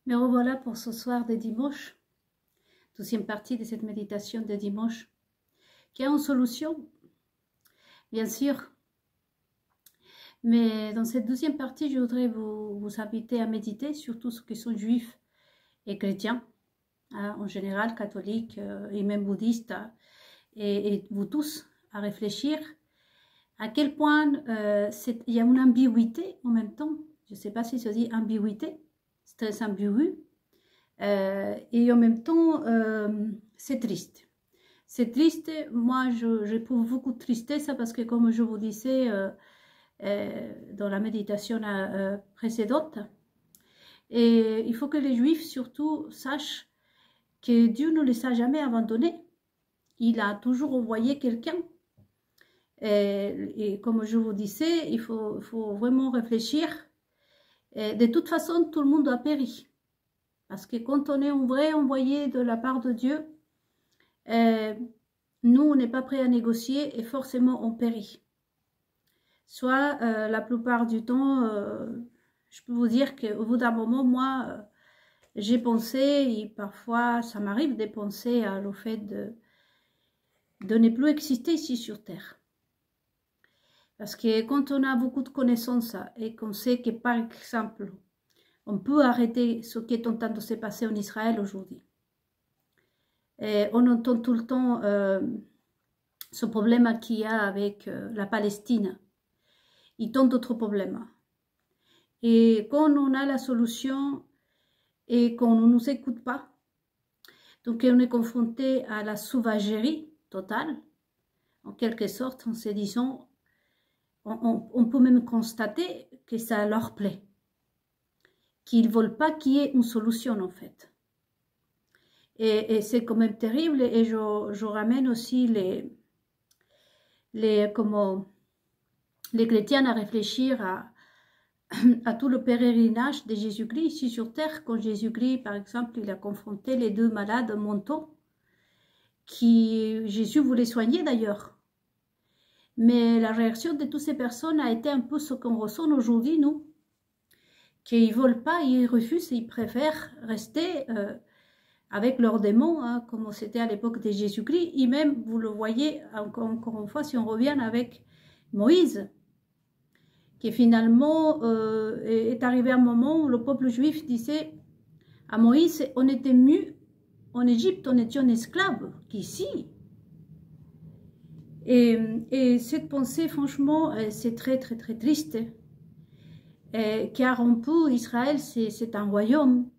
Me revoilà pour ce soir de dimanche, deuxième partie de cette méditation de dimanche, qui a une solution, bien sûr. Mais dans cette deuxième partie, je voudrais vous inviter à méditer, surtout ceux qui sont juifs et chrétiens, hein, en général, catholiques et même bouddhistes, et vous tous, à réfléchir à quel point il y a une ambiguïté en même temps. Je ne sais pas si ça dit ambiguïté, c'est très ambigu. Et en même temps, c'est triste. C'est triste, moi j'éprouve beaucoup de tristesse parce que comme je vous disais dans la méditation précédente, et il faut que les Juifs surtout sachent que Dieu ne les a jamais abandonnés. Il a toujours envoyé quelqu'un. Et comme je vous disais, il faut vraiment réfléchir. Et de toute façon, tout le monde a péri. Parce que quand on est un vrai envoyé de la part de Dieu, nous, on n'est pas prêt à négocier et forcément on périt. Soit la plupart du temps, je peux vous dire qu'au bout d'un moment, moi, j'ai pensé, et parfois ça m'arrive de penser au fait de ne plus exister ici sur Terre. Parce que quand on a beaucoup de connaissances et qu'on sait que par exemple, on peut arrêter ce qui est en train de se passer en Israël aujourd'hui. On entend tout le temps ce problème qu'il y a avec la Palestine. Il tant d'autres problèmes. Et quand on a la solution et qu'on ne nous écoute pas, donc on est confronté à la sauvagerie totale, en quelque sorte, en se disant, on peut même constater que ça leur plaît, qu'ils ne veulent pas qu'il y ait une solution en fait. Et c'est quand même terrible, et je ramène aussi les chrétiens à réfléchir à tout le pèlerinage de Jésus-Christ ici sur terre, quand Jésus-Christ, par exemple, il a confronté les deux malades mentaux, qui Jésus voulait soigner d'ailleurs. Mais la réaction de toutes ces personnes a été un peu ce qu'on ressent aujourd'hui, nous, qu'ils ne veulent pas, ils refusent, ils préfèrent rester avec leurs démons, hein, comme c'était à l'époque de Jésus-Christ, et même, vous le voyez, encore une fois, si on revient avec Moïse, qui finalement est arrivé un moment où le peuple juif disait à Moïse, on était mieux en Égypte, on était un esclave qu'ici. Et cette pensée, franchement, c'est très triste, car on peut, Israël, c'est un royaume,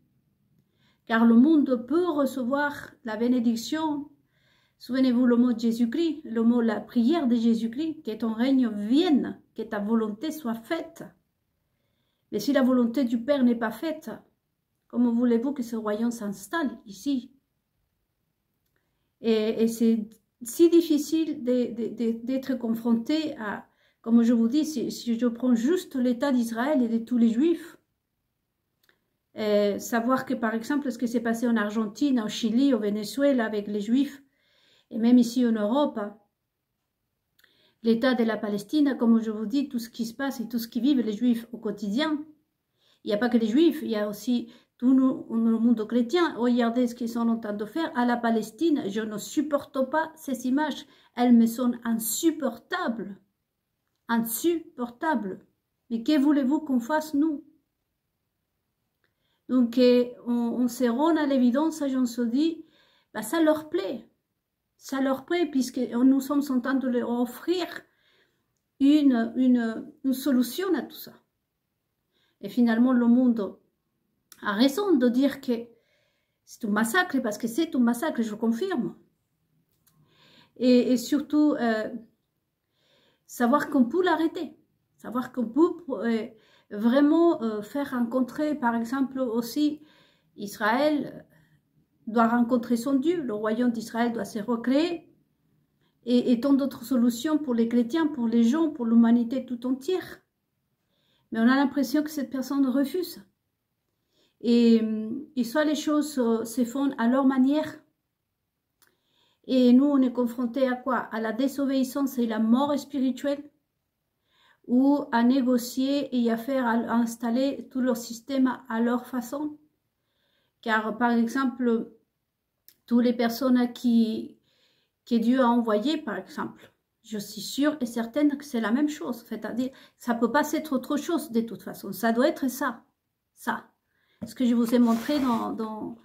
car le monde peut recevoir la bénédiction. Souvenez-vous le mot de Jésus-Christ, le mot, la prière de Jésus-Christ, que ton règne vienne, que ta volonté soit faite. Mais si la volonté du Père n'est pas faite, comment voulez-vous que ce royaume s'installe ici? Et c'est si difficile d'être confronté à, comme je vous dis, si je prends juste l'état d'Israël et de tous les Juifs, savoir que par exemple ce qui s'est passé en Argentine, au Chili, au Venezuela avec les Juifs, et même ici en Europe, l'état de la Palestine, comme je vous dis, tout ce qui se passe et tout ce qui vivent les Juifs au quotidien, il n'y a pas que les Juifs, il y a aussi tout le monde chrétien. Regardez ce qu'ils sont en train de faire à la Palestine. Je ne supporte pas ces images. Elles me sont insupportables. Insupportables. Mais que voulez-vous qu'on fasse, nous? Donc, on se rend à l'évidence, on se dit, bah, ça leur plaît. Ça leur plaît, puisque nous sommes en train de leur offrir une solution à tout ça. Et finalement, le monde a raison de dire que c'est un massacre, parce que c'est un massacre, je confirme. Et surtout, savoir qu'on peut l'arrêter. Savoir qu'on peut vraiment faire rencontrer, par exemple, aussi, Israël doit rencontrer son Dieu. Le royaume d'Israël doit se recréer. Et tant d'autres solutions pour les chrétiens, pour les gens, pour l'humanité tout entière. Mais on a l'impression que cette personne refuse. Et soit les choses se font à leur manière. Et nous, on est confrontés à quoi? À la désobéissance et la mort spirituelle. Ou à négocier et à faire, à installer tout leur système à leur façon. Car, par exemple, toutes les personnes que Dieu a envoyées, par exemple, je suis sûre et certaine que c'est la même chose. C'est-à-dire, ça ne peut pas être autre chose de toute façon. Ça doit être ça. Ça. Ce que je vous ai montré dans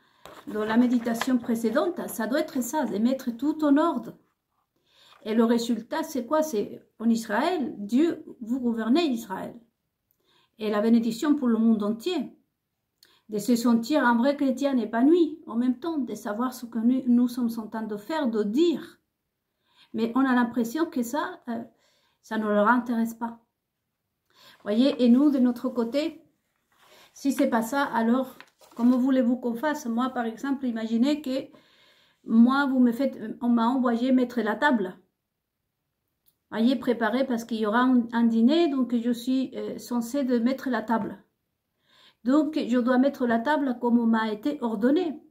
la méditation précédente, ça doit être ça, de mettre tout en ordre. Et le résultat, c'est quoi? C'est en Israël, Dieu, vous gouvernez Israël. Et la bénédiction pour le monde entier. De se sentir un vrai chrétien épanoui, en même temps, de savoir ce que nous sommes en train de faire, de dire. Mais on a l'impression que ça ne leur intéresse pas. Voyez, et nous, de notre côté, si c'est pas ça, alors, comment voulez-vous qu'on fasse? Moi, par exemple, imaginez que moi, on m'a envoyé mettre la table. Voyez, préparer parce qu'il y aura un dîner, donc je suis censée de mettre la table. Donc, je dois mettre la table comme on m'a été ordonné.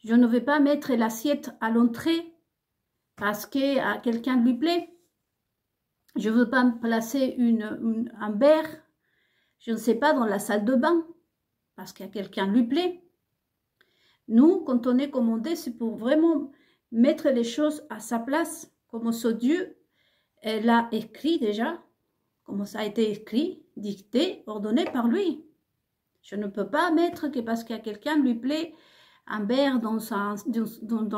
Je ne vais pas mettre l'assiette à l'entrée parce qu'à quelqu'un lui plaît. Je ne veux pas me placer un verre, je ne sais pas, dans la salle de bain parce qu'à quelqu'un lui plaît. Nous, quand on est commandé, c'est pour vraiment mettre les choses à sa place, comme ce Dieu l'a écrit déjà, comme ça a été écrit, dicté, ordonné par lui. Je ne peux pas mettre que parce qu'à quelqu'un lui plaît un verre dans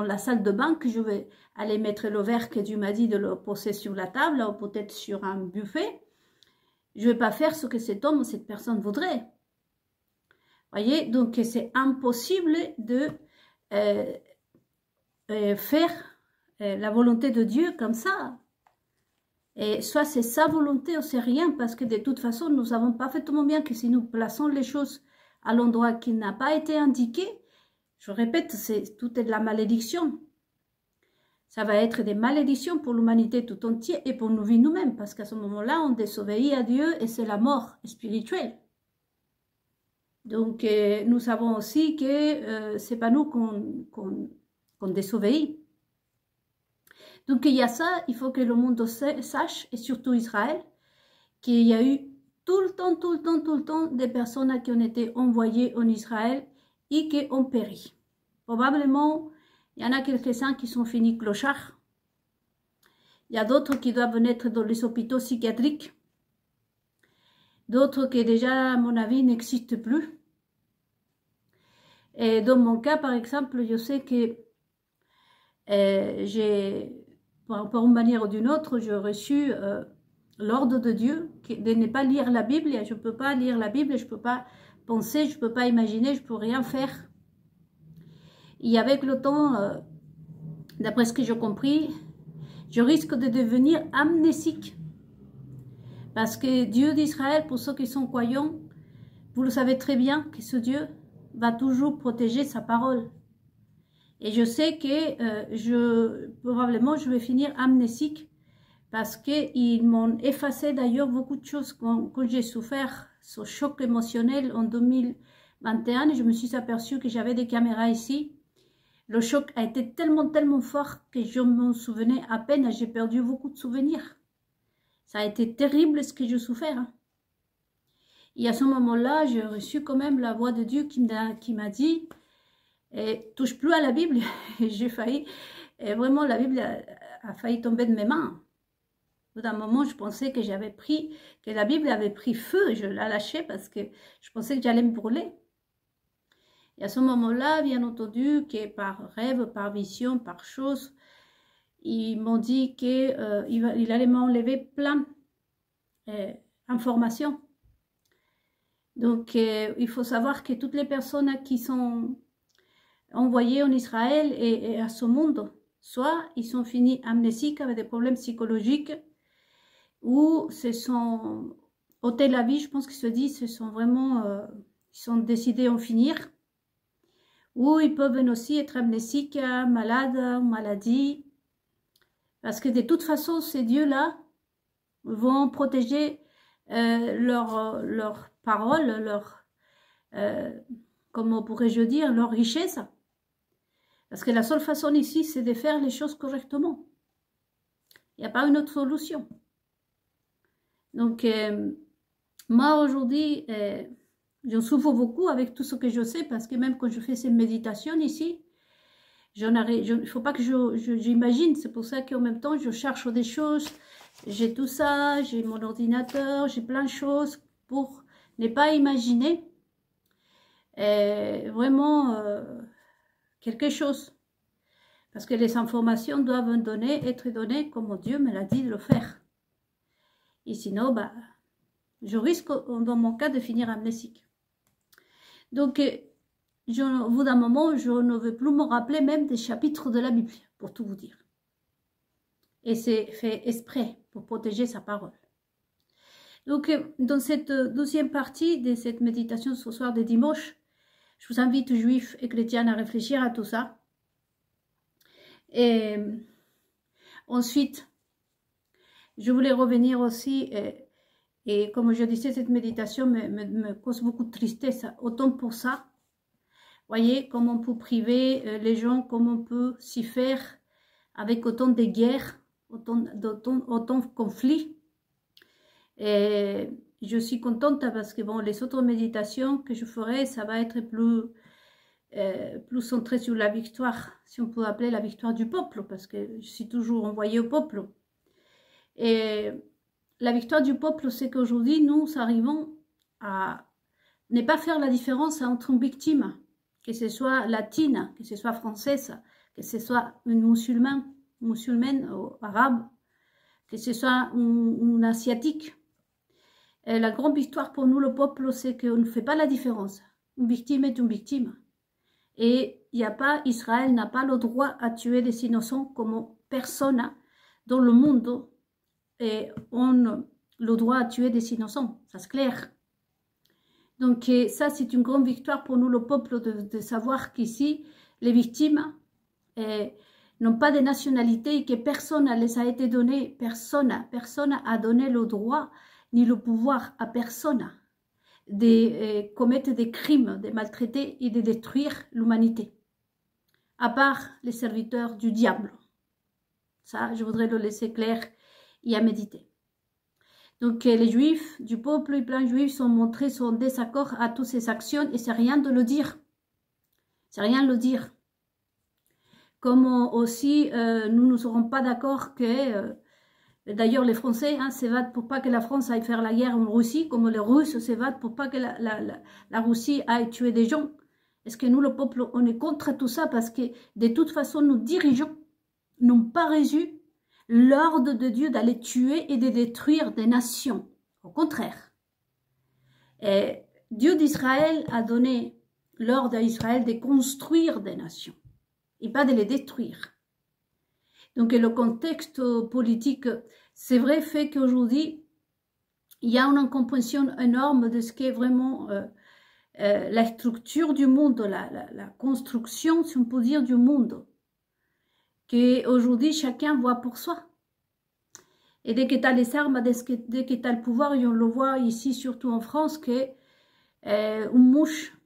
la salle de bain que je vais aller mettre le verre que Dieu m'a dit de le poser sur la table ou peut-être sur un buffet. Je ne vais pas faire ce que cet homme ou cette personne voudrait. Voyez, donc c'est impossible de faire la volonté de Dieu comme ça. Et soit c'est sa volonté ou c'est rien, parce que de toute façon, nous savons parfaitement bien que si nous plaçons les choses à l'endroit qui n'a pas été indiqué, je répète, tout est de la malédiction. Ça va être des malédictions pour l'humanité tout entière et pour nous-mêmes, parce qu'à ce moment-là, on désobéit à Dieu et c'est la mort spirituelle. Donc, nous savons aussi que c'est pas nous qu'on désobéit. Donc, il y a ça, il faut que le monde sache, et surtout Israël, qu'il y a eu tout le temps, des personnes qui ont été envoyées en Israël et qui ont péri. Probablement, il y en a quelques-uns qui sont finis clochards. Il y a d'autres qui doivent être dans les hôpitaux psychiatriques. D'autres qui déjà, à mon avis, n'existent plus. Et dans mon cas, par exemple, je sais que par une manière ou d'une autre, j'ai reçu l'ordre de Dieu de ne pas lire la Bible. Je ne peux pas lire la Bible, je ne peux pas penser, je ne peux pas imaginer, je ne peux rien faire. Et avec le temps, d'après ce que j'ai compris, je risque de devenir amnésique. Parce que Dieu d'Israël, pour ceux qui sont croyants, vous le savez très bien que ce Dieu va toujours protéger sa parole. Et je sais que probablement je vais finir amnésique parce qu'ils m'ont effacé d'ailleurs beaucoup de choses quand j'ai souffert ce choc émotionnel en 2021. Et je me suis aperçue que j'avais des caméras ici. Le choc a été tellement fort que je m'en souvenais à peine. J'ai perdu beaucoup de souvenirs. Ça a été terrible ce que j'ai souffert. Hein. Et à ce moment-là, j'ai reçu quand même la voix de Dieu qui m'a dit « touche plus à la Bible ». J'ai failli, et vraiment la Bible a failli tomber de mes mains. Au bout d'un moment, je pensais que que la Bible avait pris feu. Je la lâchais parce que je pensais que j'allais me brûler. Et à ce moment-là, bien entendu, que par rêve, par vision, par chose, ils m'ont dit qu'il allait m'enlever plein d'informations. Donc, il faut savoir que toutes les personnes qui sont envoyées en Israël et à ce monde, soit ils sont finis amnésiques avec des problèmes psychologiques, ou se sont ôtés la vie, je pense qu'ils se disent, ce sont vraiment, ils sont décidés à en finir. Ou ils peuvent aussi être amnésiques, malades, maladies. Parce que de toute façon, ces dieux-là vont protéger leurs paroles, comment pourrais-je dire, leur richesse. Parce que la seule façon ici, c'est de faire les choses correctement. Il n'y a pas une autre solution. Donc, moi aujourd'hui, Je souffre beaucoup avec tout ce que je sais parce que même quand je fais ces méditations ici, il ne faut pas que j'imagine. C'est pour ça qu'en même temps, je cherche des choses. J'ai tout ça, j'ai mon ordinateur, j'ai plein de choses pour ne pas imaginer vraiment quelque chose. Parce que les informations doivent être données comme Dieu me l'a dit de le faire. Et sinon, bah, je risque, dans mon cas, de finir amnésique. Donc, au bout d'un moment, je ne veux plus me rappeler même des chapitres de la Bible, pour tout vous dire. Et c'est fait exprès pour protéger sa parole. Donc, dans cette deuxième partie de cette méditation ce soir de dimanche, je vous invite, juifs et chrétiens, à réfléchir à tout ça. Et ensuite, je voulais revenir aussi, et comme je disais, cette méditation me cause beaucoup de tristesse, autant pour ça. Voyez, comment on peut priver les gens, comment on peut s'y faire avec autant de guerres, autant de conflits. Et je suis contente parce que bon, les autres méditations que je ferai, ça va être plus centré sur la victoire, si on peut appeler la victoire du peuple, parce que je suis toujours envoyée au peuple. Et la victoire du peuple, c'est qu'aujourd'hui, nous arrivons à ne pas faire la différence entre une victime, que ce soit latine, que ce soit française, que ce soit une musulmane ou arabe, que ce soit une asiatique. Et la grande victoire pour nous, le peuple, c'est qu'on ne fait pas la différence. Une victime est une victime. Et Israël n'a pas le droit à tuer des innocents comme personne dans le monde. Et on le droit à tuer des innocents, ça c'est clair. Donc ça c'est une grande victoire pour nous, le peuple, de savoir qu'ici, les victimes n'ont pas de nationalité et que personne ne les a été donné, personne a donné le droit ni le pouvoir à personne de commettre des crimes, de maltraiter et de détruire l'humanité, à part les serviteurs du diable. Ça, je voudrais le laisser clair et à méditer. Donc, les juifs du peuple et plein de juifs sont montrés son désaccord à toutes ces actions et c'est rien de le dire. C'est rien de le dire. Comme aussi, nous ne serons pas d'accord que... D'ailleurs, les Français s'évadent pour pas que la France aille faire la guerre en Russie, comme les Russes s'évadent pour pas que la Russie aille tuer des gens. Est-ce que nous, le peuple, on est contre tout ça parce que de toute façon, nos dirigeants n'ont pas reçu l'ordre de Dieu d'aller tuer et de détruire des nations. Au contraire. Et Dieu d'Israël a donné l'ordre à Israël de construire des nations et pas de les détruire. Donc le contexte politique, c'est vrai, fait qu'aujourd'hui, il y a une incompréhension énorme de ce qu'est vraiment la structure du monde, la construction, si on peut dire, du monde. Qu'aujourd'hui, chacun voit pour soi. Et dès que tu as les armes, dès que tu as le pouvoir, et on le voit ici, surtout en France, que une mouche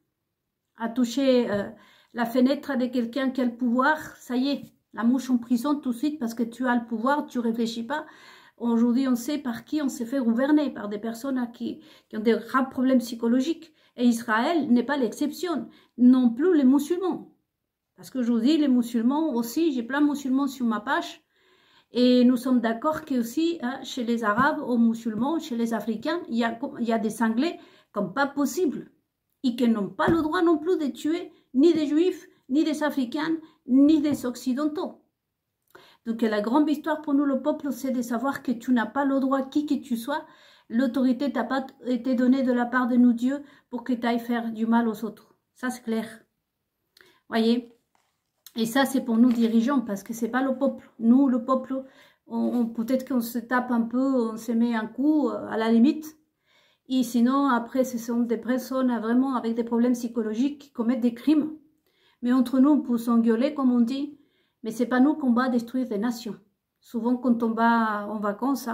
a touché la fenêtre de quelqu'un qui a le pouvoir, ça y est. La mouche en prison tout de suite parce que tu as le pouvoir, tu ne réfléchis pas. Aujourd'hui, on sait par qui on s'est fait gouverner, par des personnes qui ont des graves problèmes psychologiques. Et Israël n'est pas l'exception, non plus les musulmans. Parce qu'aujourd'hui, les musulmans aussi, j'ai plein de musulmans sur ma page, et nous sommes d'accord que aussi, chez les Arabes, aux musulmans, chez les Africains, il y a des cinglés comme pas possible, et qui n'ont pas le droit non plus de tuer ni des Juifs, ni des Africains, ni des Occidentaux. Donc la grande victoire pour nous, le peuple, c'est de savoir que tu n'as pas le droit, qui que tu sois, l'autorité t'a pas été donnée de la part de nous, Dieu, pour que tu ailles faire du mal aux autres. Ça, c'est clair. Voyez? Et ça, c'est pour nous dirigeants, parce que c'est pas le peuple. Nous, le peuple, peut-être qu'on se tape un peu, on se met un coup, à la limite. Et sinon, après, ce sont des personnes vraiment avec des problèmes psychologiques qui commettent des crimes. Mais entre nous, on peut s'engueuler, comme on dit, mais c'est pas nous qu'on va détruire des nations. Souvent, quand on va en vacances,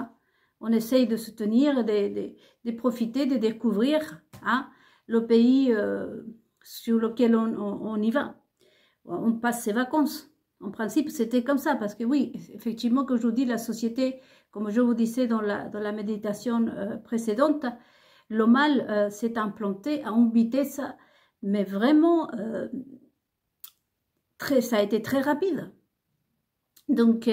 on essaye de se tenir, de profiter, de découvrir le pays sur lequel on y va. On passe ses vacances. En principe, c'était comme ça, parce que oui, effectivement, qu'aujourd'hui, la société, comme je vous disais dans la méditation précédente, le mal s'est implanté à une vitesse, mais vraiment, ça a été très rapide. Donc,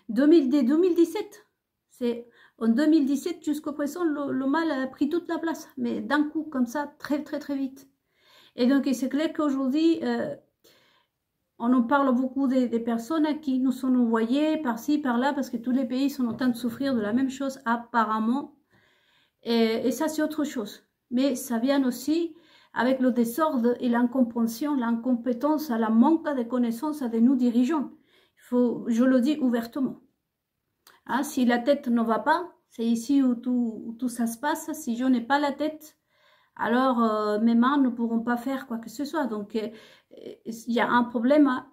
2017, c'est en 2017 jusqu'au présent, le mal a pris toute la place, mais d'un coup, comme ça, très vite. Et donc, c'est clair qu'aujourd'hui, on en parle beaucoup des personnes qui nous sont envoyées par-ci, par-là, parce que tous les pays sont en train de souffrir de la même chose, apparemment. Et ça, c'est autre chose. Mais ça vient aussi avec le désordre et l'incompréhension, l'incompétence, la manque de connaissances de nos dirigeants. Je le dis ouvertement. Hein, si la tête ne va pas, c'est ici où tout ça se passe. Si je n'ai pas la tête, alors mes mains ne pourront pas faire quoi que ce soit. Donc, il y a un problème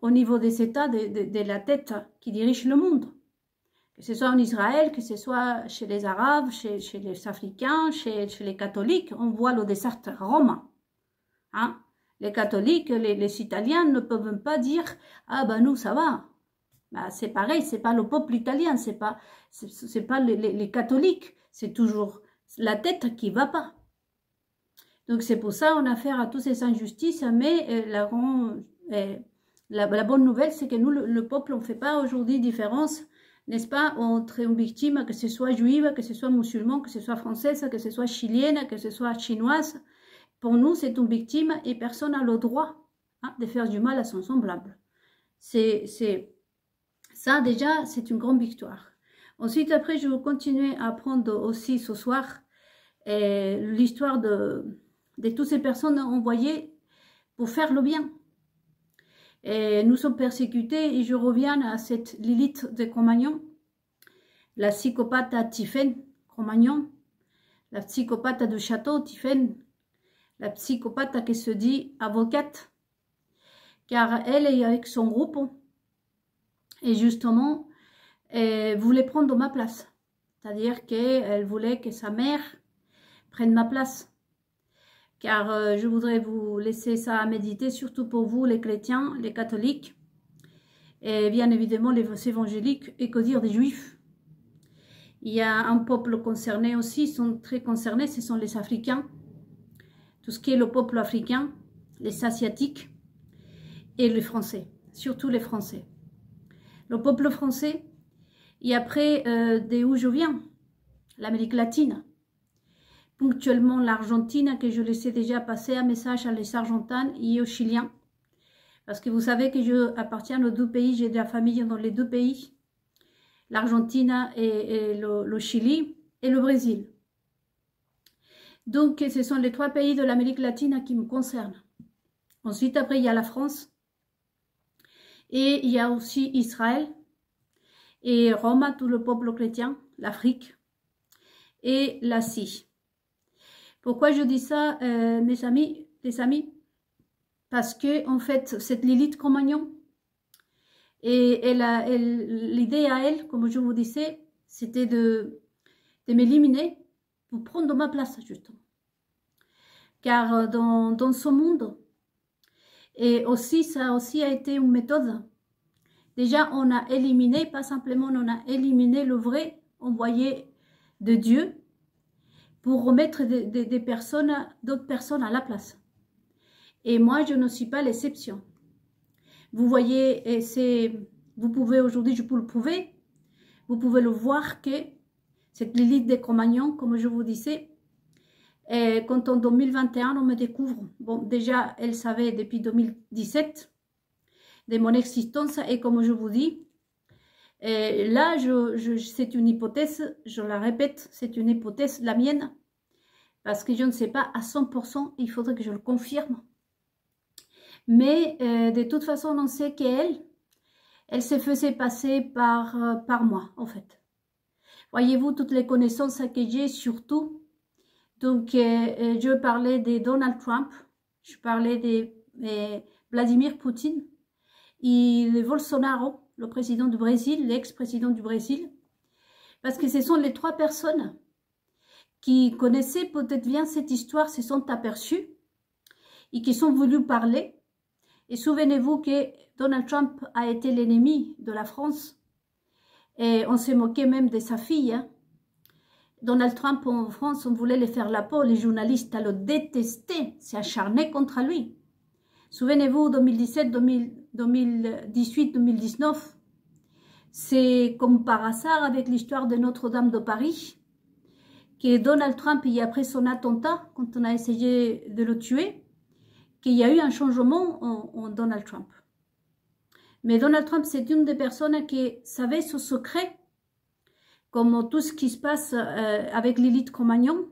au niveau des États, de la tête qui dirige le monde. Que ce soit en Israël, que ce soit chez les Arabes, chez les Africains, chez les catholiques, on voit le désastre romain. Hein? Les catholiques, les Italiens ne peuvent pas dire « Ah ben nous, ça va ». Ben, c'est pareil, c'est pas le peuple italien, c'est pas les catholiques, c'est toujours la tête qui va pas. Donc c'est pour ça qu'on a affaire à toutes ces injustices, mais la bonne nouvelle, c'est que nous, le peuple, on ne fait pas aujourd'hui différence, n'est-ce pas, entre une victime, que ce soit juive, que ce soit musulmane, que ce soit française, que ce soit chilienne, que ce soit chinoise. Pour nous, c'est une victime et personne n'a le droit de faire du mal à son semblable. Ça, déjà, c'est une grande victoire. Ensuite, après, je vais continuer à apprendre aussi ce soir l'histoire de toutes ces personnes envoyées pour faire le bien. Et nous sommes persécutés et je reviens à cette Lilith de Cro-Magnon, la psychopathe à Tiphaine Cro-Magnon, la psychopathe de Château Tiphaine, la psychopathe qui se dit avocate, car elle est avec son groupe et justement elle voulait prendre ma place, c'est-à-dire qu'elle voulait que sa mère prenne ma place. Car je voudrais vous laisser ça à méditer, surtout pour vous les chrétiens, les catholiques, et bien évidemment les évangéliques, et que dire des juifs. Il y a un peuple concerné aussi, ils sont très concernés, ce sont les Africains, tout ce qui est le peuple africain, les Asiatiques et les Français, surtout les Français. Le peuple français, et après d'où je viens, l'Amérique latine, ponctuellement l'Argentine, que je laissais déjà passer un message à les Argentins et aux Chiliens. Parce que vous savez que je appartiens aux deux pays, j'ai de la famille dans les deux pays, l'Argentine et le Chili et le Brésil. Donc ce sont les trois pays de l'Amérique latine qui me concernent. Ensuite, après, il y a la France et il y a aussi Israël et Rome, tout le peuple chrétien, l'Afrique et l'Asie. Pourquoi je dis ça, mes amis, les amis? Parce que, en fait, cette Lilith Cro-Magnon, et l'idée à elle, comme je vous disais, c'était de m'éliminer pour prendre ma place, justement. Car dans ce monde, et aussi, ça aussi a été une méthode. Déjà, on a éliminé, pas simplement on a éliminé le vrai envoyé de Dieu, pour remettre d'autres personnes à la place. Et moi, je ne suis pas l'exception. Vous voyez, vous pouvez aujourd'hui, je peux le prouver, vous pouvez le voir que cette Lilith de Cro-Magnon, comme je vous disais, quand en 2021, on me découvre, bon, déjà, elle savait depuis 2017 de mon existence, et comme je vous dis, là, c'est une hypothèse, je la répète, c'est une hypothèse, la mienne, parce que je ne sais pas à 100%, il faudrait que je le confirme. Mais de toute façon, on sait qu'elle se faisait passer par moi, en fait. Voyez-vous, toutes les connaissances que j'ai, surtout, donc je parlais de Donald Trump, je parlais de Vladimir Poutine, et de Bolsonaro, le président du Brésil, l'ex-président du Brésil, parce que ce sont les trois personnes qui connaissaient peut-être bien cette histoire, se sont aperçues et qui sont voulues parler. Et souvenez-vous que Donald Trump a été l'ennemi de la France et on s'est moqué même de sa fille. Hein. Donald Trump en France, on voulait lui faire la peau, les journalistes le détestaient, s'acharnaient contre lui. Souvenez-vous, 2017, 2018, 2019, c'est comme par hasard avec l'histoire de Notre-Dame de Paris, que Donald Trump, y après son attentat, quand on a essayé de le tuer, qu'il y a eu un changement en Donald Trump. Mais Donald Trump, c'est une des personnes qui savait ce secret, comme tout ce qui se passe avec Lilith Cro-Magnon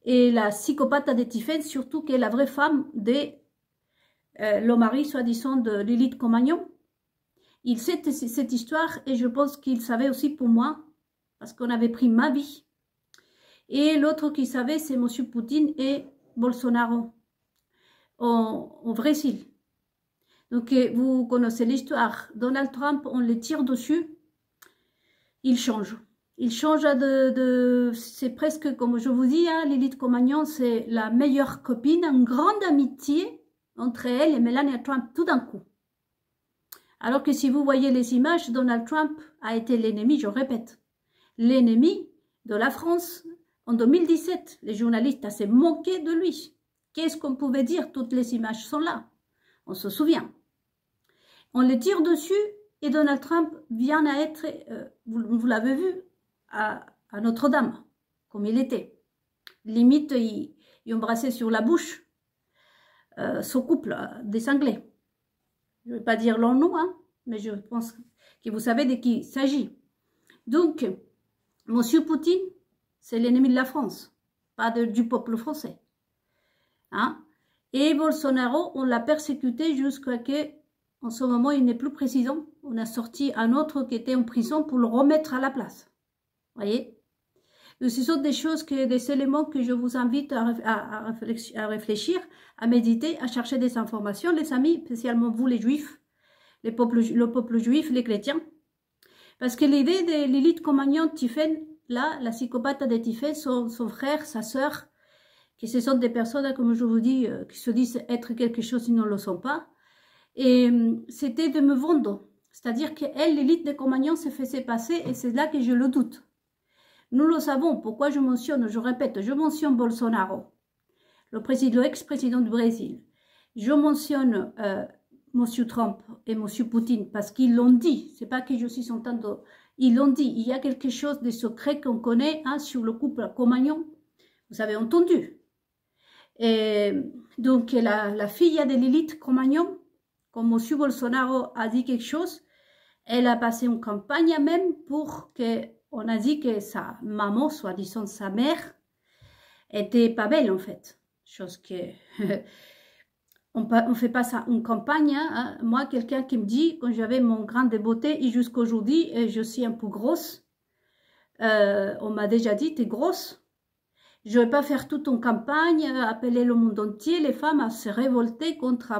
et la psychopathe de Tiffen, surtout qui est la vraie femme de le mari, soi-disant, de Lilith Cro-Magnon. Il sait cette histoire et je pense qu'il savait aussi pour moi, parce qu'on avait pris ma vie. Et l'autre qui savait, c'est M. Poutine et Bolsonaro au Brésil. Donc, vous connaissez l'histoire. Donald Trump, on le tire dessus. Il change. Il change c'est presque, comme je vous dis, hein, Lilith Cro-Magnon, c'est la meilleure copine, une grande amitié entre elle et Melania Trump tout d'un coup. Alors que si vous voyez les images, Donald Trump a été l'ennemi, je répète, l'ennemi de la France en 2017. Les journalistes s'est moqué de lui. Qu'est-ce qu'on pouvait dire? Toutes les images sont là. On se souvient. On le tire dessus et Donald Trump vient à être, vous l'avez vu, à Notre-Dame, comme il était. Limite, il embrassait sur la bouche son couple des Anglais. Je ne vais pas dire leur nom, hein, mais je pense que vous savez de qui il s'agit. Donc, M. Poutine, c'est l'ennemi de la France, pas du peuple français. Hein? Et Bolsonaro, on l'a persécuté jusqu'à ce qu'en ce moment, il n'est plus président. On a sorti un autre qui était en prison pour le remettre à la place. Voyez? Donc, ce sont des choses, des éléments que je vous invite à réfléchir, à méditer, à chercher des informations, les amis, spécialement vous les juifs, le peuple juif, les chrétiens. Parce que l'idée de Lilith Cro-Magnon, Tiffen, là, la psychopathe de Tiffen, son frère, sa sœur, que ce sont des personnes, comme je vous dis, qui se disent être quelque chose, ils ne le sont pas. Et c'était de me vendre. C'est-à-dire qu'elle, Lilith de Cro-Magnon, se faisait passer, et c'est là que je le doute. Nous le savons. Pourquoi je mentionne, je répète, je mentionne Bolsonaro, l'ex-président du Brésil. Je mentionne M. Trump et M. Poutine parce qu'ils l'ont dit. C'est pas que je suis en train de... Ils l'ont dit. Il y a quelque chose de secret qu'on connaît hein, sur le couple Cro-Magnon. Vous avez entendu. Et donc, la fille de Lilith Cro-Magnon, comme M. Bolsonaro a dit quelque chose, elle a passé une campagne même pour que... On a dit que sa maman, soi-disant sa mère, était pas belle en fait. Chose que... on fait pas ça une campagne. Hein. Moi, quelqu'un qui me dit, quand j'avais mon grain de beauté, et jusqu'aujourd'hui, je suis un peu grosse. On m'a déjà dit, t'es grosse. Je vais pas faire toute une campagne, appeler le monde entier, les femmes à se révolter contre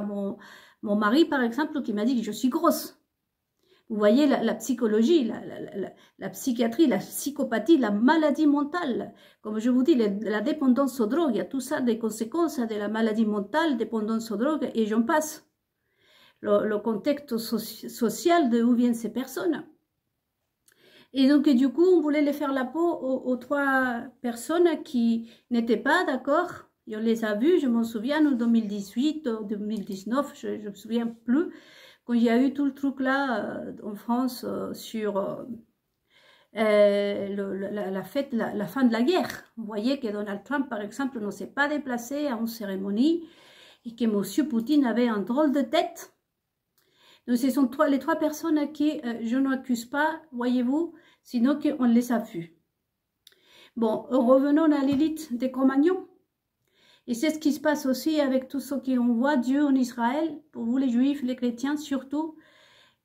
mon mari, par exemple, qui m'a dit que je suis grosse. Vous voyez la psychologie, la psychiatrie, la psychopathie, la maladie mentale. Comme je vous dis, la dépendance aux drogues, il y a tout ça des conséquences de la maladie mentale, dépendance aux drogues, et j'en passe. Le contexte social de où viennent ces personnes. Et donc, du coup, on voulait les faire la peau aux trois personnes qui n'étaient pas d'accord. On les a vus, je m'en souviens, en 2018, 2019, je ne me souviens plus. Quand il y a eu tout le truc là en France sur la fête, la fin de la guerre. Vous voyez que Donald Trump, par exemple, ne s'est pas déplacé à une cérémonie et que M. Poutine avait un drôle de tête. Donc, ce sont les trois personnes à qui je n'accuse pas, voyez-vous, sinon qu'on les a vus. Bon, revenons à Lilith de Cro-Magnon. Et c'est ce qui se passe aussi avec tous ceux qui envoient Dieu en Israël, pour vous les juifs, les chrétiens surtout.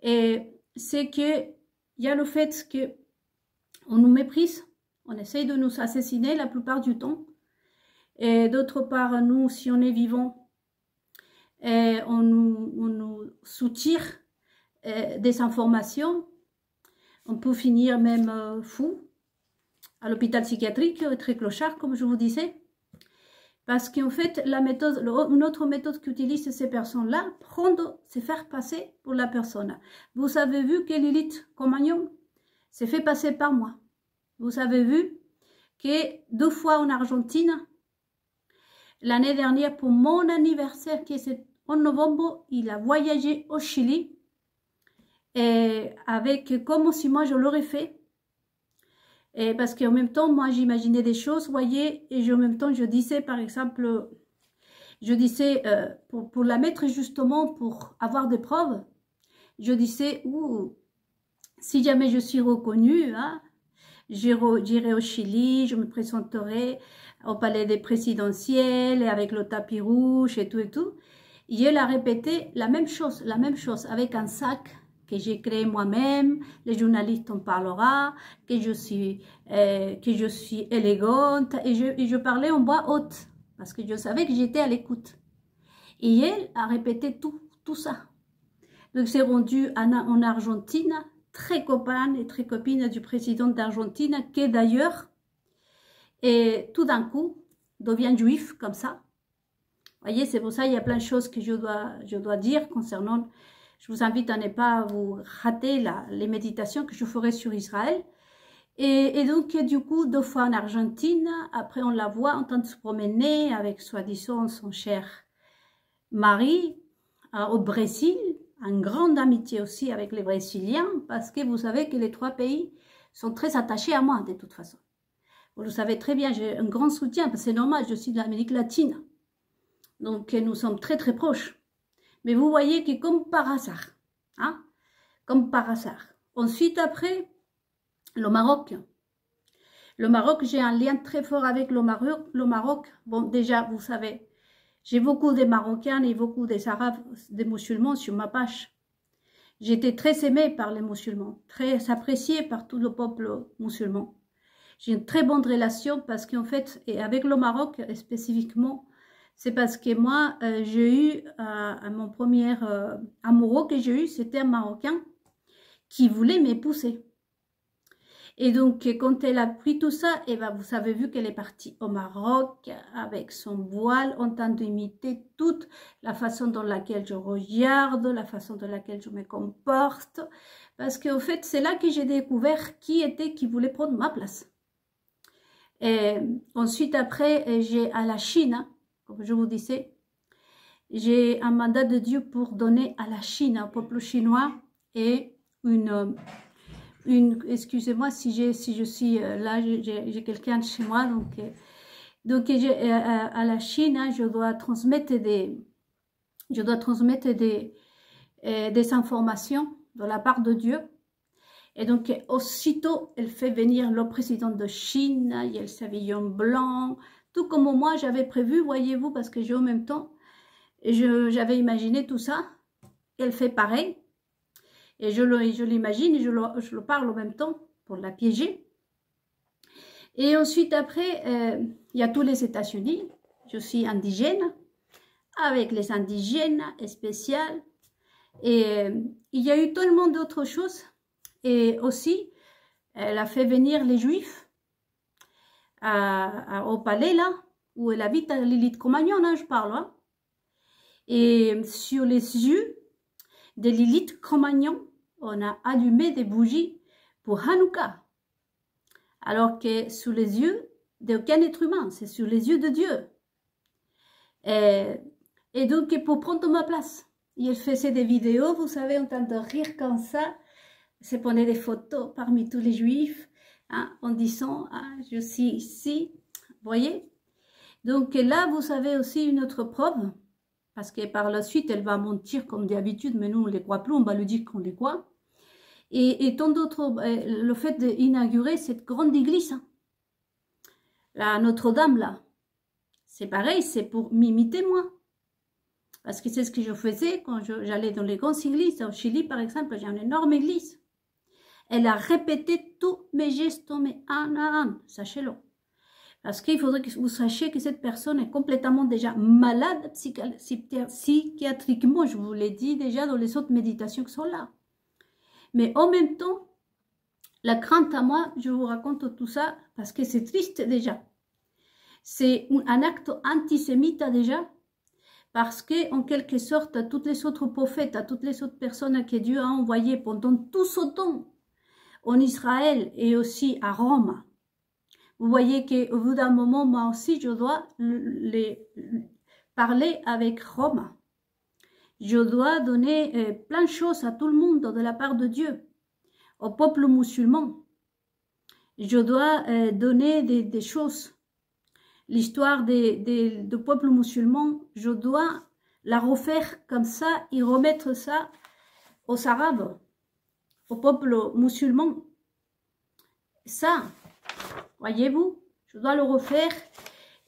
Et c'est qu'il y a le fait qu'on nous méprise, on essaye de nous assassiner la plupart du temps. Et d'autre part, nous, si on est vivant, on nous soutire des informations. On peut finir même fou à l'hôpital psychiatrique, très clochard, comme je vous disais. Parce qu'en fait, une autre méthode qu'utilisent ces personnes-là, se faire passer pour la personne. Vous avez vu que Lilith Cro-Magnon s'est fait passer par moi. Vous avez vu que 2 fois en Argentine, l'année dernière pour mon anniversaire qui est en novembre, il a voyagé au Chili et avec comme si moi je l'aurais fait. Et parce qu'en même temps, moi j'imaginais des choses, vous voyez, et en même temps je disais par exemple, je disais pour la mettre justement pour avoir des preuves, je disais, si jamais je suis reconnue, hein, j'irai au Chili, je me présenterai au palais des présidentiels avec le tapis rouge et tout et tout. Et elle a répété la même chose avec un sac que j'ai créé moi-même, les journalistes en parleront, que je suis élégante et je parlais en voix haute parce que je savais que j'étais à l'écoute. Et elle a répété tout ça. Donc c'est rendu en Argentine, très copaine et très copine du président d'Argentine, qui d'ailleurs, et tout d'un coup, devient juif comme ça. Vous voyez, c'est pour ça qu'il y a plein de choses que je dois dire concernant. Je vous invite à ne pas vous rater les méditations que je ferai sur Israël. Et donc, du coup, 2 fois en Argentine, après on la voit en train de se promener avec soi-disant son cher mari au Brésil. Une grande amitié aussi avec les Brésiliens, parce que vous savez que les 3 pays sont très attachés à moi, de toute façon. Vous le savez très bien, j'ai un grand soutien, parce que c'est normal, je suis de l'Amérique latine. Donc, nous sommes très, très proches. Mais vous voyez que comme par hasard, hein, comme par hasard. Ensuite, après, le Maroc. Le Maroc, j'ai un lien très fort avec le Maroc. Bon, déjà, vous savez, j'ai beaucoup de Marocains et beaucoup des Arabes, des musulmans sur ma page. J'étais très aimée par les musulmans, très appréciée par tout le peuple musulman. J'ai une très bonne relation parce qu'en fait, et avec le Maroc spécifiquement, c'est parce que moi, j'ai eu mon premier amoureux que j'ai eu, c'était un Marocain qui voulait m'épouser. Et donc, quand elle a pris tout ça, et ben, vous avez vu qu'elle est partie au Maroc avec son voile, en train d'imiter toute la façon dans laquelle je regarde, la façon dans laquelle je me comporte. Parce qu'en fait, c'est là que j'ai découvert qui voulait prendre ma place. Et ensuite, après, j'ai à la Chine, hein, comme je vous disais, j'ai un mandat de Dieu pour donner à la Chine, au peuple chinois, et excusez-moi si je suis là, j'ai quelqu'un chez moi, donc à la Chine, hein, je dois transmettre des informations de la part de Dieu. Et donc aussitôt elle fait venir le président de Chine, il y a le pavillon blanc, tout comme moi j'avais prévu, voyez-vous, parce que j'ai en même temps, j'avais imaginé tout ça, elle fait pareil. Et je l'imagine et je le parle en même temps pour la piéger. Et ensuite, après, il y a tous les États-Unis. Je suis indigène, avec les indigènes spéciales. Et il y a eu tellement d'autres choses. Et aussi, elle a fait venir les Juifs au palais, là, où elle habite à Lilith Cro-Magnon, hein, je parle. Hein. Et sur les yeux de Lilith Cro-Magnon, on a allumé des bougies pour Hanouka. Alors que sous les yeux d'aucun être humain, c'est sur les yeux de Dieu. Et donc, pour prendre ma place, il faisait des vidéos, vous savez, en train de rire comme ça. Il se prenait des photos parmi tous les Juifs, hein, en disant, ah, je suis ici. Vous voyez? Donc là, vous savez aussi une autre preuve. Parce que par la suite, elle va mentir comme d'habitude, mais nous, on ne les croit plus, on va lui dire qu'on les croit. Et tant d'autres, le fait d'inaugurer cette grande église, hein, la Notre-Dame, là, c'est pareil, c'est pour m'imiter, moi. Parce que c'est ce que je faisais quand j'allais dans les grandes églises. Au Chili, par exemple, j'ai une énorme église. Elle a répété tous mes gestes, mais un à un, sachez-le. Parce qu'il faudrait que vous sachiez que cette personne est complètement déjà malade psychiatriquement. Je vous l'ai dit déjà dans les autres méditations qui sont là. Mais en même temps, la crainte à moi, je vous raconte tout ça parce que c'est triste déjà. C'est un acte antisémite déjà. Parce que, en quelque sorte, à toutes les autres prophètes, à toutes les autres personnes que Dieu a envoyées pendant tout ce temps, en Israël et aussi à Rome, vous voyez qu'au bout d'un moment, moi aussi, je dois parler avec Rome. Je dois donner plein de choses à tout le monde de la part de Dieu, au peuple musulman. Je dois donner des choses. L'histoire du peuple musulman, je dois la refaire comme ça et remettre ça aux Arabes, au peuple musulman. Ça, voyez-vous, je dois le refaire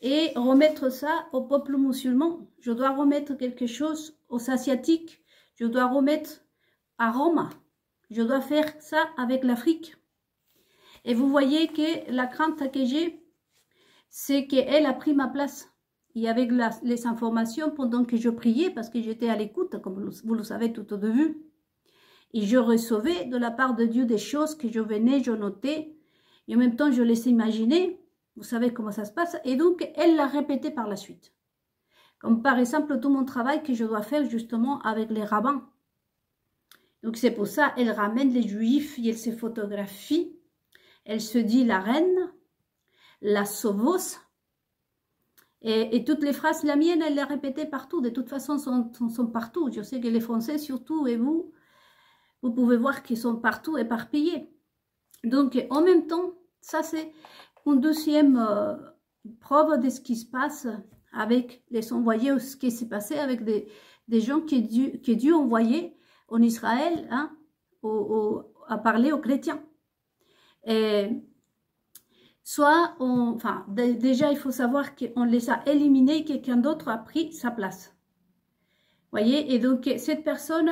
et remettre ça au peuple musulman. Je dois remettre quelque chose aux Asiatiques. Je dois remettre à Rome. Je dois faire ça avec l'Afrique. Et vous voyez que la crainte que j'ai, c'est qu'elle a pris ma place. Et avec les informations pendant que je priais, parce que j'étais à l'écoute, comme vous le savez tout au début, et je recevais de la part de Dieu des choses que je venais, je notais, et en même temps je laissais imaginer, vous savez comment ça se passe, et donc elle l'a répété par la suite. Comme par exemple tout mon travail que je dois faire justement avec les rabbins. Donc c'est pour ça, elle ramène les juifs, et elle se photographie, elle se dit la reine, la sauveuse, et toutes les phrases, la mienne, elle les répétait partout, de toute façon, sont partout. Je sais que les Français surtout, et vous pouvez voir qu'ils sont partout éparpillés. Donc, en même temps, ça c'est une deuxième preuve de ce qui se passe avec les envoyés, ou ce qui s'est passé avec des gens que Dieu envoyait en Israël hein, à parler aux chrétiens. Et soit, déjà il faut savoir qu'on les a éliminés, quelqu'un d'autre a pris sa place. Voyez, et donc cette personne,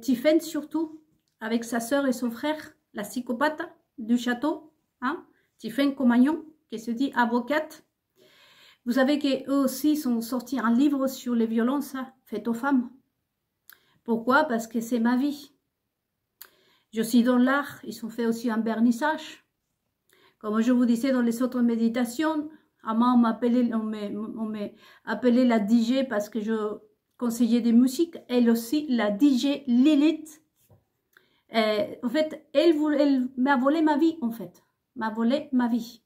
Tiphaine surtout, avec sa sœur et son frère, la psychopathe du château, hein, Tiphaine Comagnon, qui se dit avocate. Vous savez qu'eux aussi sont sortis un livre sur les violences faites aux femmes. Pourquoi? Parce que c'est ma vie. Je suis dans l'art, ils ont fait aussi un vernissage. Comme je vous disais dans les autres méditations, à moi on m'a appelé la DJ parce que je conseillais des musiques. Elle aussi, la DJ Lilith. En fait, elle m'a volé ma vie, en fait. M'a volé ma vie.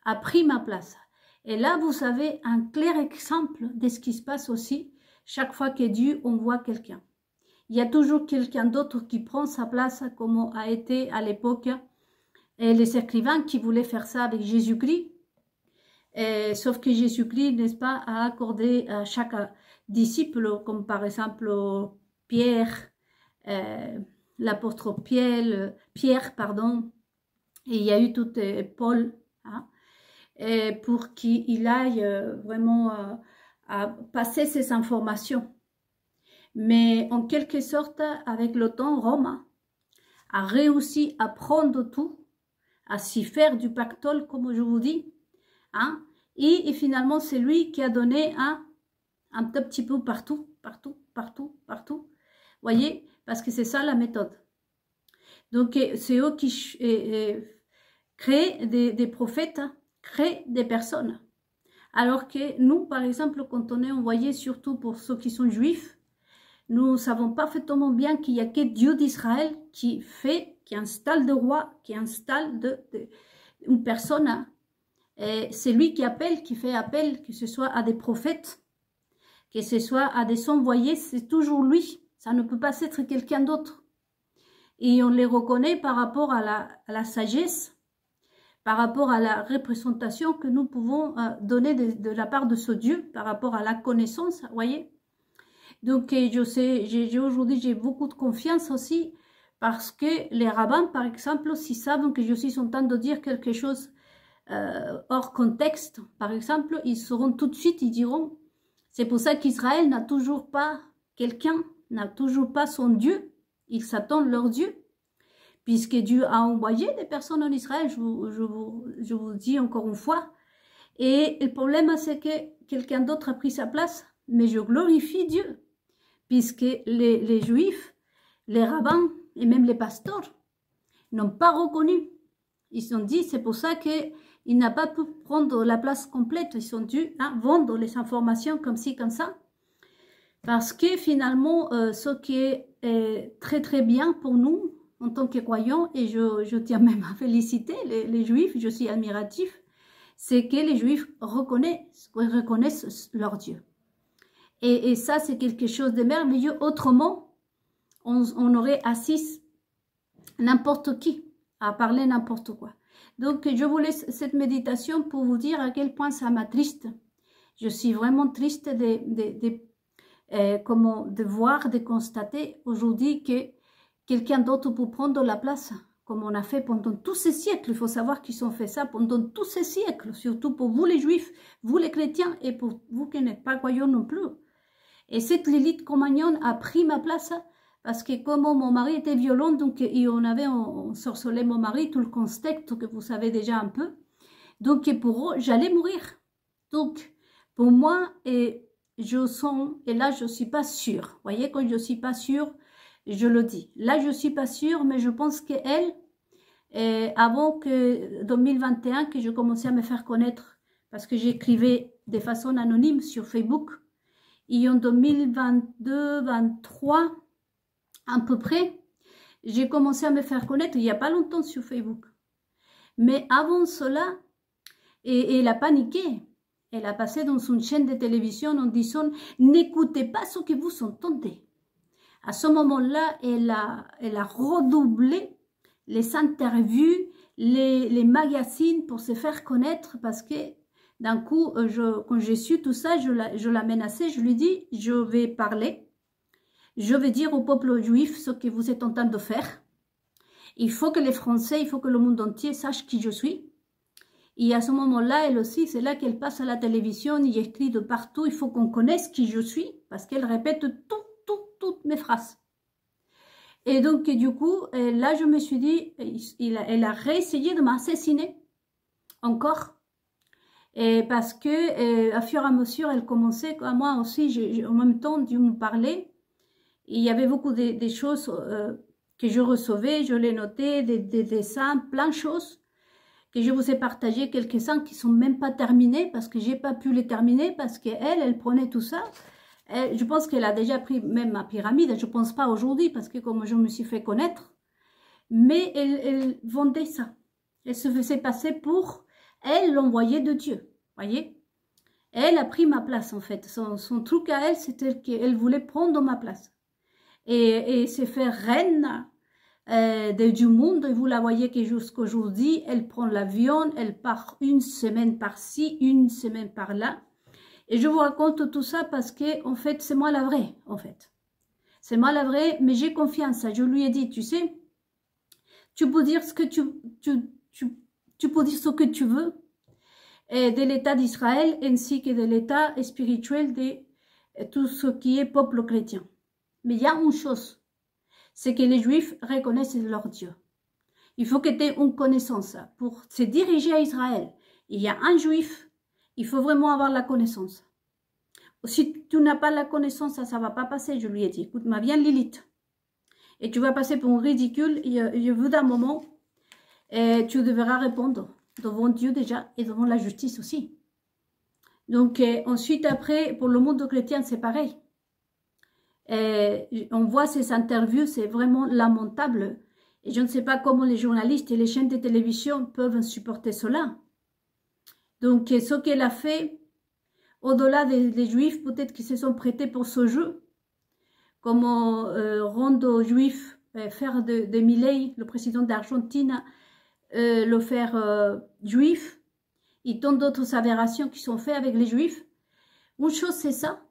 A pris ma place. Et là, vous avez un clair exemple de ce qui se passe aussi chaque fois que Dieu envoie quelqu'un. Il y a toujours quelqu'un d'autre qui prend sa place, comme a été à l'époque les écrivains qui voulaient faire ça avec Jésus-Christ. Sauf que Jésus-Christ, n'est-ce pas, a accordé à chaque disciple, comme par exemple Pierre, l'apôtre Pierre, pardon, et il y a eu tout Paul, hein, pour qu'il aille vraiment à passer ces informations. Mais en quelque sorte, avec le temps, Rome a réussi à prendre tout, à s'y faire du pactole, comme je vous dis, hein, et finalement, c'est lui qui a donné un petit peu partout. Voyez, parce que c'est ça la méthode. Donc, c'est eux qui créent des prophètes, hein, créent des personnes. Alors que nous, par exemple, quand on est envoyé, surtout pour ceux qui sont juifs, nous savons parfaitement bien qu'il n'y a que Dieu d'Israël qui installe des rois, qui installe une personne. Hein. C'est lui qui appelle, qui fait appel, que ce soit à des prophètes, que ce soit à des envoyés, c'est toujours lui. Ça ne peut pas être quelqu'un d'autre. Et on les reconnaît par rapport à la sagesse, par rapport à la représentation que nous pouvons donner de la part de ce Dieu, par rapport à la connaissance, voyez. Donc, je sais, aujourd'hui, j'ai beaucoup de confiance aussi, parce que les rabbins, par exemple, s'ils savent que je suis en train de dire quelque chose hors contexte, par exemple, ils sauront tout de suite, ils diront, c'est pour ça qu'Israël n'a toujours pas quelqu'un, n'a toujours pas son Dieu, ils s'attendent leur Dieu, puisque Dieu a envoyé des personnes en Israël, je vous dis encore une fois, et le problème c'est que quelqu'un d'autre a pris sa place, mais je glorifie Dieu, puisque les Juifs, les rabbins et même les pasteurs n'ont pas reconnu. Ils se sont dit, c'est pour ça qu'il n'a pas pu prendre la place complète. Ils ont dû vendre les informations comme ci, comme ça. Parce que finalement, ce qui est très très bien pour nous, en tant que croyants, et je tiens même à féliciter les Juifs, je suis admiratif, c'est que les Juifs reconnaissent leur Dieu. Et ça, c'est quelque chose de merveilleux. Autrement, on aurait assis n'importe qui à parler n'importe quoi. Donc, je vous laisse cette méditation pour vous dire à quel point ça m'attriste. Je suis vraiment triste de voir, de constater aujourd'hui que quelqu'un d'autre peut prendre la place, comme on a fait pendant tous ces siècles. Il faut savoir qu'ils ont fait ça pendant tous ces siècles, surtout pour vous les Juifs, vous les chrétiens, et pour vous qui n'êtes pas croyants non plus. Et cette Lilith Cro-Magnon a pris ma place, parce que comme mon mari était violent, donc on sorcelait mon mari, tout le contexte que vous savez déjà un peu. Donc pour eux, j'allais mourir. Donc pour moi, je sens, et là je ne suis pas sûre. Vous voyez, quand je ne suis pas sûre, je le dis. Là je ne suis pas sûre, mais je pense qu'elle, avant que 2021, que je commençais à me faire connaître, parce que j'écrivais de façon anonyme sur Facebook, et en 2022-2023, à peu près, j'ai commencé à me faire connaître il n'y a pas longtemps sur Facebook. Mais avant cela, elle a paniqué. Elle a passé dans une chaîne de télévision en disant « N'écoutez pas ce que vous entendez ». À ce moment-là, elle a redoublé les interviews, les magazines pour se faire connaître parce que d'un coup, quand j'ai su tout ça, je la menaçais, je lui dis « Je vais parler. Je vais dire au peuple juif ce que vous êtes en train de faire. Il faut que les Français, il faut que le monde entier sache qui je suis. » Et à ce moment-là, elle aussi, c'est là qu'elle passe à la télévision, il écrit de partout, il faut qu'on connaisse qui je suis, parce qu'elle répète toutes mes phrases. Et donc, du coup, là, je me suis dit, elle a réessayé de m'assassiner, encore. Et parce que, à fur et à mesure, elle commençait, moi aussi, en même temps, Dieu me parlait. Il y avait beaucoup de choses que je recevais, je les notais, des dessins, plein de choses que je vous ai partagé, quelques-uns qui sont même pas terminés parce que j'ai pas pu les terminer parce qu'elle prenait tout ça. Je pense qu'elle a déjà pris même ma pyramide, je pense pas aujourd'hui parce que comme je me suis fait connaître, mais elle vendait ça. Elle se faisait passer pour elle, l'envoyée de Dieu, voyez. Elle a pris ma place en fait. Son truc à elle, c'était qu'elle voulait prendre ma place. Et s'est fait reine du monde. Et vous la voyez que jusqu'aujourd'hui, elle prend l'avion, elle part une semaine par-ci, une semaine par-là. Et je vous raconte tout ça parce que, en fait, c'est moi la vraie, en fait. C'est moi la vraie, mais j'ai confiance. Je lui ai dit, tu sais, tu peux dire ce que tu peux dire ce que tu veux de l'État d'Israël ainsi que de l'État spirituel de tout ce qui est peuple chrétien. Mais il y a une chose, c'est que les Juifs reconnaissent leur Dieu. Il faut que tu aies une connaissance pour se diriger à Israël. Il y a un Juif, il faut vraiment avoir la connaissance. Si tu n'as pas la connaissance, ça ne va pas passer, je lui ai dit. Écoute-moi bien Lilith. Et tu vas passer pour un ridicule, je veux d'un moment, et tu devras répondre devant Dieu déjà et devant la justice aussi. Donc ensuite après, pour le monde chrétien, c'est pareil. On voit ces interviews, c'est vraiment lamentable. Et je ne sais pas comment les journalistes et les chaînes de télévision peuvent supporter cela. Donc ce qu'elle a fait, au-delà des Juifs, peut-être qu'ils se sont prêtés pour ce jeu, comme rendre aux Juifs, faire de Milei, le président d'Argentine, le faire juif, et tant d'autres aberrations qui sont faites avec les Juifs. Une chose c'est ça,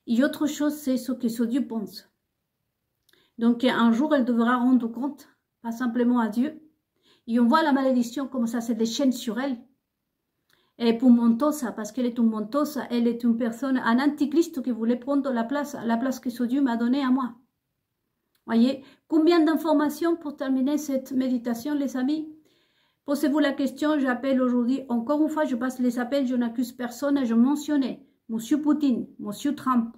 et autre chose c'est ce que ce Dieu pense. Donc un jour elle devra rendre compte, pas simplement à Dieu, et on voit la malédiction comme ça se déchaîne sur elle. Et pour Montosa, parce qu'elle est une Montosa, elle est une personne, un antichrist qui voulait prendre la place que ce Dieu m'a donnée à moi. Voyez, combien d'informations pour terminer cette méditation, les amis? Posez-vous la question, j'appelle aujourd'hui, encore une fois, je passe les appels, je n'accuse personne, je mentionnais M. Poutine, M. Trump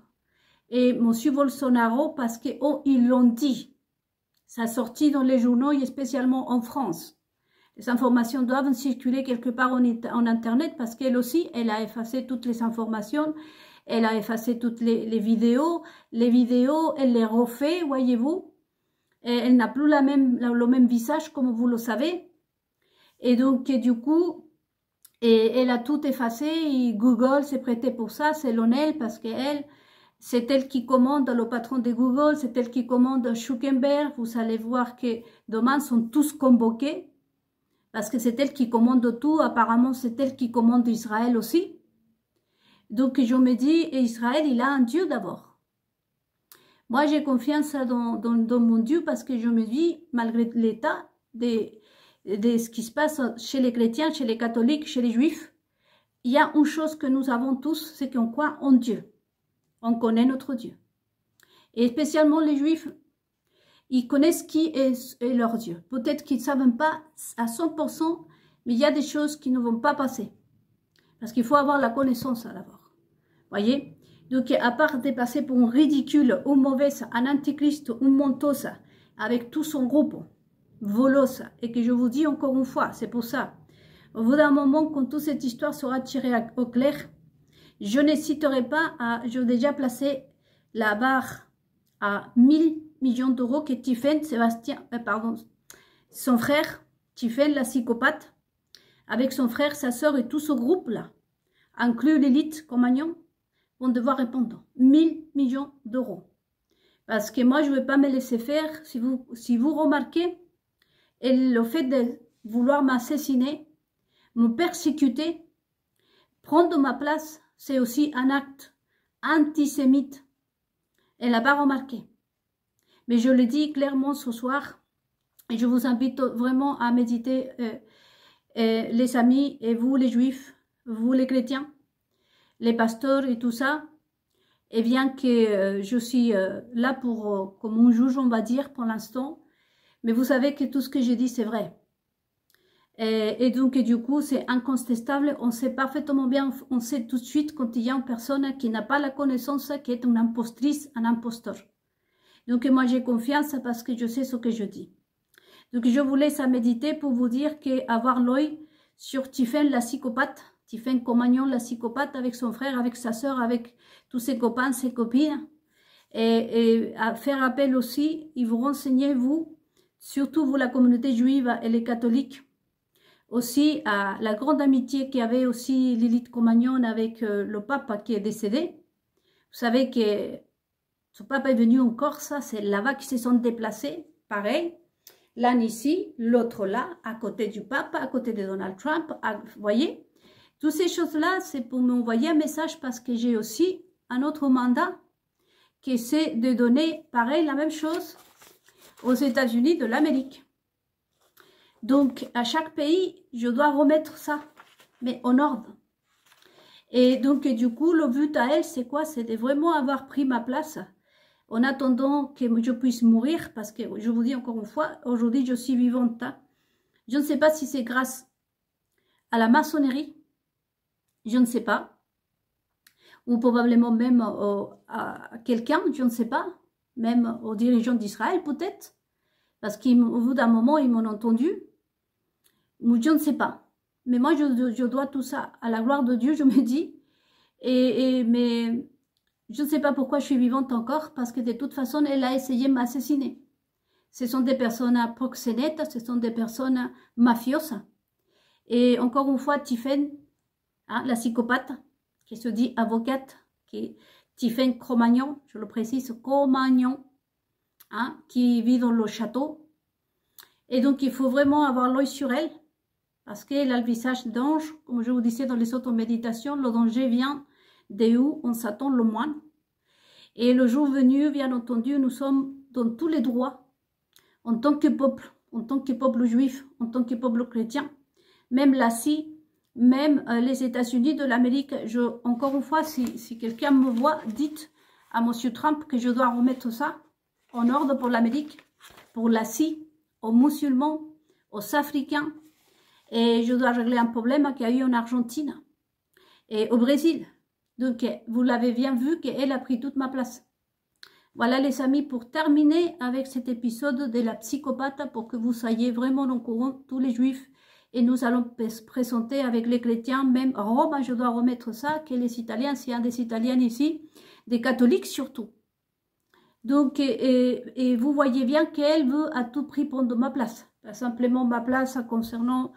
et M. Bolsonaro parce qu'ils l'ont dit. Ça a sorti dans les journaux et spécialement en France. Les informations doivent circuler quelque part en Internet parce qu'elle aussi, elle a effacé toutes les informations, elle a effacé toutes les vidéos. Les vidéos, elle les refait, voyez-vous. Elle n'a plus le même visage, comme vous le savez. Et donc, du coup, Et elle a tout effacé, et Google s'est prêté pour ça, c'est l'ONEL, parce qu'elle, c'est elle qui commande, le patron de Google, c'est elle qui commande Zuckerberg. Vous allez voir que demain sont tous convoqués, parce que c'est elle qui commande tout, apparemment c'est elle qui commande Israël aussi. Donc je me dis, Israël, il a un Dieu d'abord. Moi j'ai confiance dans mon Dieu, parce que je me dis, malgré l'état de ce qui se passe chez les chrétiens, chez les catholiques, chez les juifs, il y a une chose que nous avons tous, c'est qu'on croit en Dieu. On connaît notre Dieu. Et spécialement les juifs, ils connaissent qui est leur Dieu. Peut-être qu'ils ne savent pas à 100%, mais il y a des choses qui ne vont pas passer. Parce qu'il faut avoir la connaissance d'abord. Voyez? Donc, à part de passer pour un ridicule, ou mauvaise, un antichrist, un mentos, avec tout son groupe, volos, et que je vous dis encore une fois, c'est pour ça, au bout d'un moment, quand toute cette histoire sera tirée au clair, je n'hésiterai pas à, j'ai déjà placé la barre à 1000 millions d'euros que Tiffen, son frère, Tiffen, la psychopathe, avec son frère, sa sœur et tout ce groupe-là, inclus l'élite Compagnon, vont devoir répondre. 1000 millions d'euros. Parce que moi, je ne vais pas me laisser faire. Si vous remarquez, et le fait de vouloir m'assassiner, me persécuter, prendre ma place, c'est aussi un acte antisémite. Elle n'a pas remarqué. Mais je le dis clairement ce soir, et je vous invite vraiment à méditer, les amis, et vous les juifs, vous les chrétiens, les pasteurs et tout ça, et bien que je suis là pour, comme un juge, on va dire, pour l'instant, mais vous savez que tout ce que j'ai dit, c'est vrai. Et donc, du coup, c'est incontestable, on sait parfaitement bien, on sait tout de suite quand il y a une personne qui n'a pas la connaissance, qui est une impostrice, un imposteur. Donc, moi, j'ai confiance parce que je sais ce que je dis. Donc, je vous laisse à méditer pour vous dire qu'avoir l'œil sur Tiffen, la psychopathe, Tiffen Compagnon, la psychopathe, avec son frère, avec sa sœur, avec tous ses copains, ses copines, et à faire appel aussi, ils vous renseignez, vous, surtout vous, la communauté juive et les catholiques, aussi à la grande amitié qu'il y avait aussi l'élite Compagnon avec le pape qui est décédé. Vous savez que ce pape est venu en Corse, c'est là-bas qu'ils se sont déplacés, pareil. L'un ici, l'autre là, à côté du pape, à côté de Donald Trump, vous voyez. Toutes ces choses-là, c'est pour m'envoyer un message parce que j'ai aussi un autre mandat qui c'est de donner, pareil, la même chose aux États-Unis de l'Amérique. Donc, à chaque pays, je dois remettre ça, mais en ordre. Et donc, du coup, le but à elle, c'est quoi? C'est de vraiment avoir pris ma place en attendant que je puisse mourir, parce que, je vous dis encore une fois, aujourd'hui, je suis vivante. Hein. Je ne sais pas si c'est grâce à la maçonnerie, je ne sais pas, ou probablement même à quelqu'un, je ne sais pas, même aux dirigeants d'Israël peut-être, parce qu'au bout d'un moment, ils m'ont entendu, ou je ne sais pas. Mais moi, je dois tout ça à la gloire de Dieu, je me dis, mais je ne sais pas pourquoi je suis vivante encore, parce que de toute façon, elle a essayé de m'assassiner. Ce sont des personnes proxénètes, ce sont des personnes mafieuses. Et encore une fois, Tiffen, hein, la psychopathe, qui se dit avocate, qui est Tiffen Compagnon, je le précise, Compagnon, hein, qui vit dans le château. Et donc, il faut vraiment avoir l'œil sur elle, parce qu'elle a le visage d'ange. Comme je vous disais dans les autres méditations, le danger vient de où on s'attend le moins. Et le jour venu, bien entendu, nous sommes dans tous les droits, en tant que peuple juif, en tant que peuple chrétien, même l'Asie, même les États-Unis de l'Amérique. Encore une fois, si quelqu'un me voit, dites à M. Trump que je dois remettre ça en ordre pour l'Amérique, pour l'Asie, aux musulmans, aux Africains. Et je dois régler un problème qu'il y a eu en Argentine et au Brésil. Donc, vous l'avez bien vu qu'elle a pris toute ma place. Voilà les amis, pour terminer avec cet épisode de la psychopathe, pour que vous soyez vraiment au courant, tous les juifs. Et nous allons présenter avec les chrétiens, même Rome, je dois remettre ça, que les Italiens, s'il y a des Italiens ici, des catholiques surtout. Donc, et vous voyez bien qu'elle veut à tout prix prendre ma place. Pas simplement ma place concernant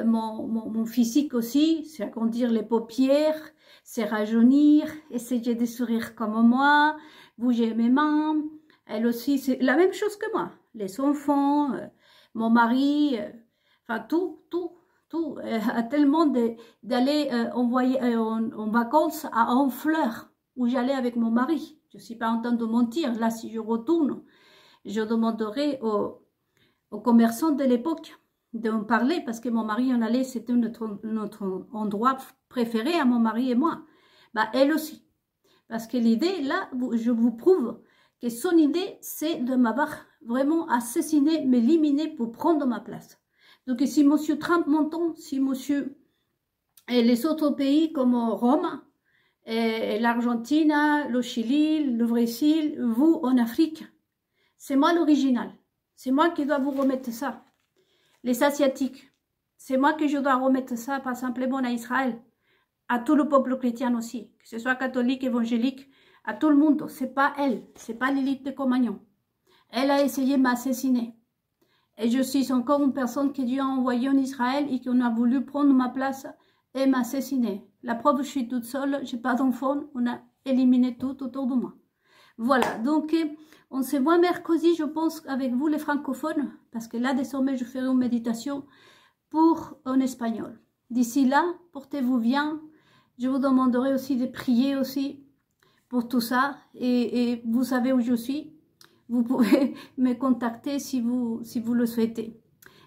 mon physique aussi, c'est agrandir les paupières, c'est rajeunir, essayer de sourire comme moi, bouger mes mains. Elle aussi, c'est la même chose que moi. Les enfants, mon mari, enfin tout, à tellement d'aller en vacances à Honfleur, où j'allais avec mon mari. Je ne suis pas en train de mentir. Là, si je retourne, je demanderai aux commerçants de l'époque de me parler, parce que mon mari en allait, c'était notre endroit préféré à mon mari et moi. Bah, elle aussi. Parce que l'idée, là, je vous prouve que son idée, c'est de m'avoir vraiment assassiné, m'éliminer pour prendre ma place. Donc, si M. Trump m'entend, si M. et les autres pays comme Rome, et l'Argentine, le Chili, le Brésil, vous en Afrique, c'est moi l'original. C'est moi qui dois vous remettre ça. Les Asiatiques, c'est moi que je dois remettre ça, pas simplement à Israël, à tout le peuple chrétien aussi, que ce soit catholique, évangélique, à tout le monde. C'est pas elle, c'est pas l'élite de Cro-Magnon. Elle a essayé de m'assassiner. Et je suis encore une personne que Dieu a envoyée en Israël et qu'on a voulu prendre ma place et m'assassiner. La preuve, je suis toute seule, j'ai pas d'enfant, on a éliminé tout autour de moi. Voilà, donc on se voit mercredi, je pense, avec vous les francophones, parce que là, désormais, je ferai une méditation en espagnol. D'ici là, portez-vous bien. Je vous demanderai aussi de prier aussi pour tout ça. Et vous savez où je suis. Vous pouvez me contacter si vous le souhaitez.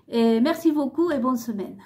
Et merci beaucoup et bonne semaine.